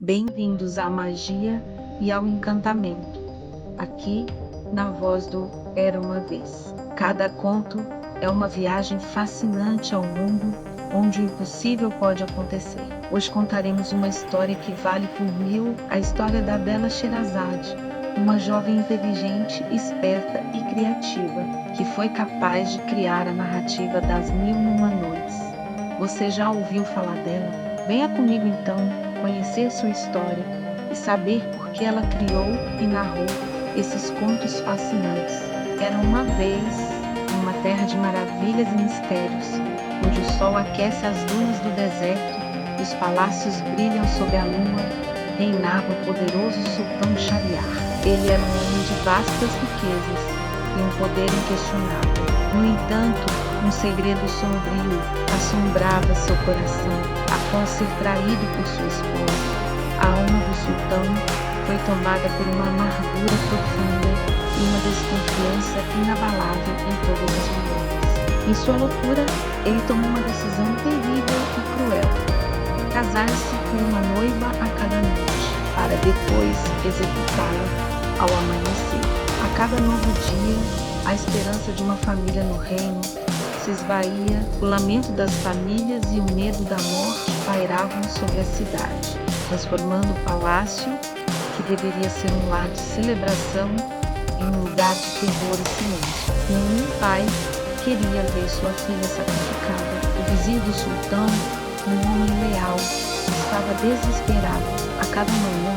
Bem-vindos à magia e ao encantamento, aqui na voz do Era uma Vez. Cada conto é uma viagem fascinante ao mundo onde o impossível pode acontecer. Hoje contaremos uma história que vale por mil, a história da bela Sherazade, uma jovem inteligente, esperta e criativa, que foi capaz de criar a narrativa das Mil e Uma Noites. Você já ouviu falar dela? Venha comigo então conhecer sua história e saber por que ela criou e narrou esses contos fascinantes. Era uma vez uma terra de maravilhas e mistérios, onde o sol aquece as dunas do deserto e os palácios brilham sob a lua, reinava o poderoso sultão Shahriar. Ele era um homem de vastas riquezas e um poder inquestionável. No entanto, um segredo sombrio assombrava seu coração após ser traído por sua esposa. A alma do sultão foi tomada por uma amargura profunda e uma desconfiança inabalável em todas as mulheres. Em sua loucura, ele tomou uma decisão terrível e cruel: casar-se com uma noiva a cada noite, para depois executá-la ao amanhecer. A cada novo dia, a esperança de uma família no reino se esvaía, o lamento das famílias e o medo da morte pairavam sobre a cidade, transformando o palácio, que deveria ser um lar de celebração, em um lugar de terror e silêncio. Nenhum pai queria ver sua filha sacrificada. O vizir do sultão, um homem leal, estava desesperado. A cada manhã,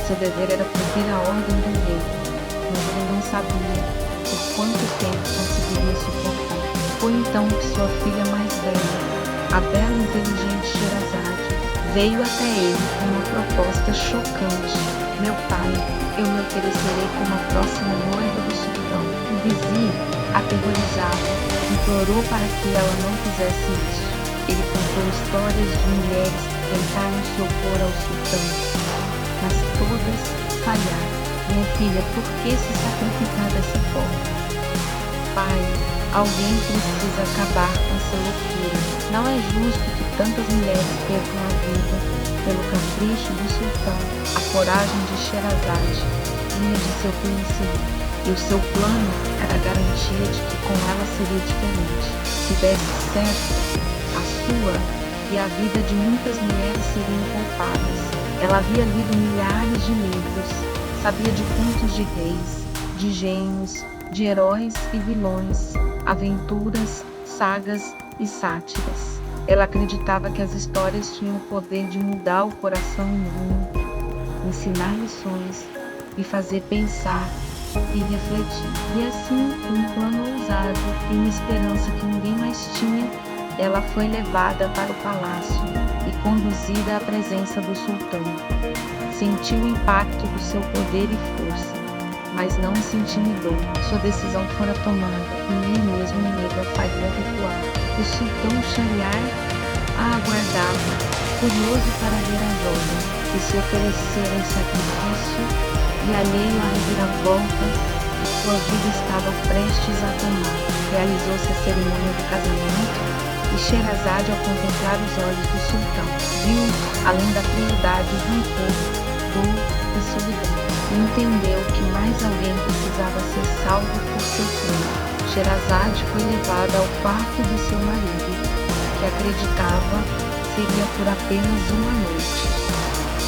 seu dever era cumprir a ordem do rei, mas ele não sabia por quanto tempo conseguiria suportar. Foi então que sua filha mais velha, a bela e inteligente Sherazade, veio até ele com uma proposta chocante. Meu pai, eu me oferecerei como a próxima noiva do sultão. O vizir, aterrorizado, implorou para que ela não fizesse isso. Ele contou histórias de mulheres que tentaram se opor ao sultão, mas todas falharam. Minha filha, por que se sacrificar dessa forma? Pai, alguém precisa acabar com essa loucura. Não é justo que tantas mulheres percam a vida pelo capricho do sultão. A coragem de Sherazade vinha de seu conhecimento, e o seu plano era a garantia de que com ela seria diferente. Se desse certo, a sua e a vida de muitas mulheres seriam poupadas. Ela havia lido milhares de livros, sabia de contos de reis, de gênios, de heróis e vilões, aventuras, sagas e sátiras. Ela acreditava que as histórias tinham o poder de mudar o coração humano, ensinar lições e fazer pensar e refletir. E assim, com um plano ousado e uma esperança que ninguém mais tinha, ela foi levada para o palácio e conduzida à presença do sultão. Sentiu o impacto do seu poder e força, mas não se intimidou. Sua decisão fora tomada e nem mesmo o medo a faria recuar. O sultão Shahriar a aguardava, curioso para ver a jovem, que se oferecera em sacrifício e alheio à reviravolta que sua vida estava prestes a tomar. Realizou-se a cerimônia do casamento e Sherazade, ao contemplar os olhos do sultão, viu, além da crueldade, o rancor, dor e solidão, e entendeu que mais alguém precisava ser salvo por seu filho. Sherazade foi levada ao quarto de seu marido, que acreditava seria por apenas uma noite,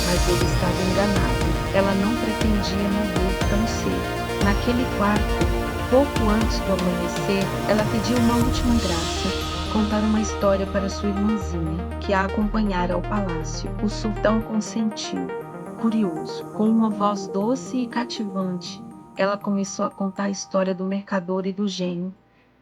mas ele estava enganado. Ela não pretendia morrer tão cedo. Naquele quarto, pouco antes do amanhecer, ela pediu uma última graça: contar uma história para sua irmãzinha, que a acompanhara ao palácio. O sultão consentiu. Curioso, com uma voz doce e cativante, ela começou a contar a história do mercador e do gênio.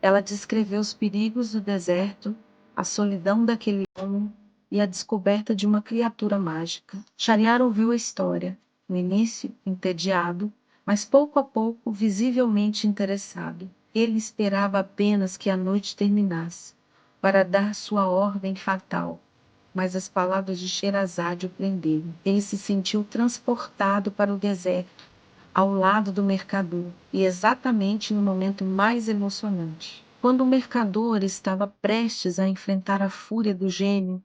Ela descreveu os perigos do deserto, a solidão daquele homem e a descoberta de uma criatura mágica. Shahriar ouviu a história, no início entediado, mas pouco a pouco visivelmente interessado. Ele esperava apenas que a noite terminasse para dar sua ordem fatal, mas as palavras de Sherazade o prenderam. Ele se sentiu transportado para o deserto, ao lado do mercador, e exatamente no momento mais emocionante. Quando o mercador estava prestes a enfrentar a fúria do gênio,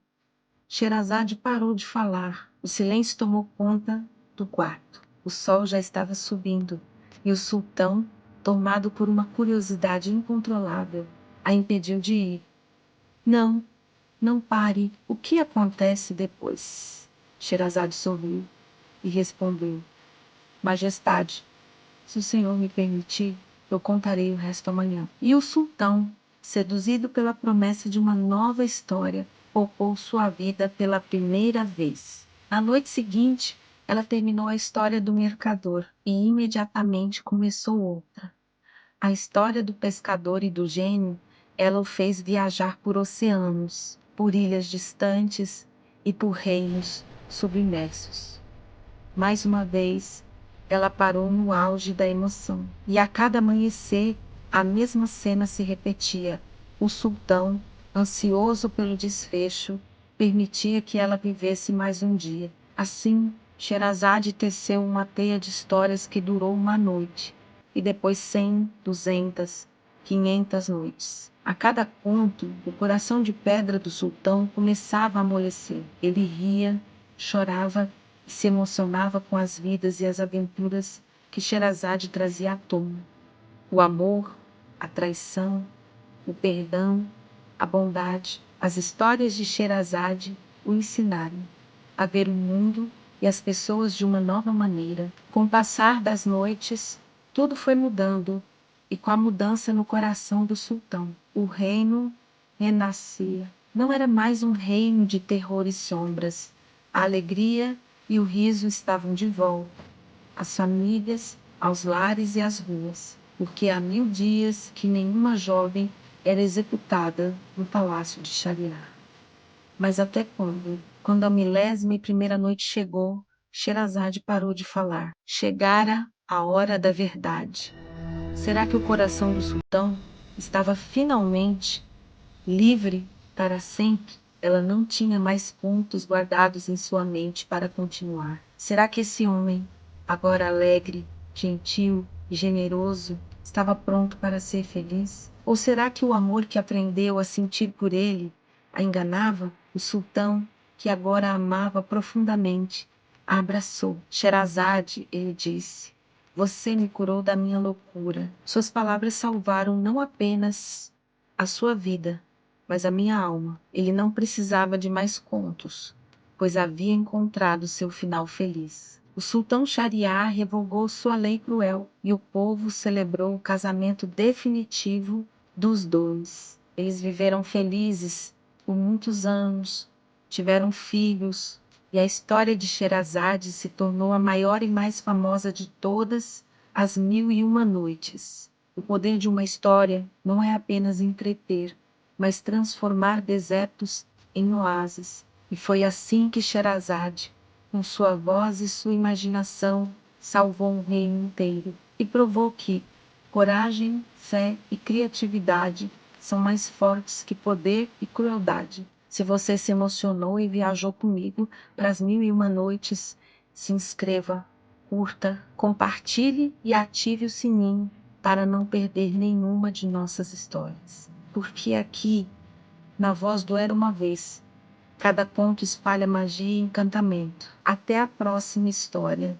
Sherazade parou de falar. O silêncio tomou conta do quarto. O sol já estava subindo e o sultão, tomado por uma curiosidade incontrolável, a impediu de ir. Não, não pare. O que acontece depois? Sherazade sorriu e respondeu: Majestade, se o senhor me permitir, eu contarei o resto amanhã. E o sultão, seduzido pela promessa de uma nova história, poupou sua vida pela primeira vez. Na noite seguinte, ela terminou a história do mercador e imediatamente começou outra. A história do pescador e do gênio, ela o fez viajar por oceanos, por ilhas distantes e por reinos submersos. Mais uma vez, ela parou no auge da emoção. E a cada amanhecer, a mesma cena se repetia. O sultão, ansioso pelo desfecho, permitia que ela vivesse mais um dia. Assim, Sherazade teceu uma teia de histórias que durou uma noite, e depois 100, 200, 500 noites. A cada conto, o coração de pedra do sultão começava a amolecer. Ele ria, chorava e se emocionava com as vidas e as aventuras que Sherazade trazia à tona. O amor, a traição, o perdão, a bondade. As histórias de Sherazade o ensinaram a ver o mundo e as pessoas de uma nova maneira. Com o passar das noites, tudo foi mudando, e com a mudança no coração do sultão, o reino renascia. Não era mais um reino de terror e sombras. A alegria e o riso estavam de volta. As famílias, aos lares e às ruas, porque há 1000 dias que nenhuma jovem era executada no palácio de Shariar. Mas até quando? Quando a 1001ª noite chegou, Sherazade parou de falar. Chegara a hora da verdade. Será que o coração do sultão estava finalmente livre para sempre? Ela não tinha mais pontos guardados em sua mente para continuar. Será que esse homem, agora alegre, gentil e generoso, estava pronto para ser feliz? Ou será que o amor que aprendeu a sentir por ele a enganava? O sultão, que agora a amava profundamente, a abraçou. Sherazade, ele disse, você me curou da minha loucura. Suas palavras salvaram não apenas a sua vida, mas a minha alma. Ele não precisava de mais contos, pois havia encontrado seu final feliz. O sultão Shariar revogou sua lei cruel e o povo celebrou o casamento definitivo dos dois. Eles viveram felizes por muitos anos, tiveram filhos, e a história de Sherazade se tornou a maior e mais famosa de todas as 1001 noites. O poder de uma história não é apenas entreter, mas transformar desertos em oásis. E foi assim que Sherazade, com sua voz e sua imaginação, salvou um reino inteiro e provou que coragem, fé e criatividade são mais fortes que poder e crueldade. Se você se emocionou e viajou comigo para as 1001 noites, se inscreva, curta, compartilhe e ative o sininho para não perder nenhuma de nossas histórias. Porque aqui, na voz do Era Uma Vez, cada conto espalha magia e encantamento. Até a próxima história.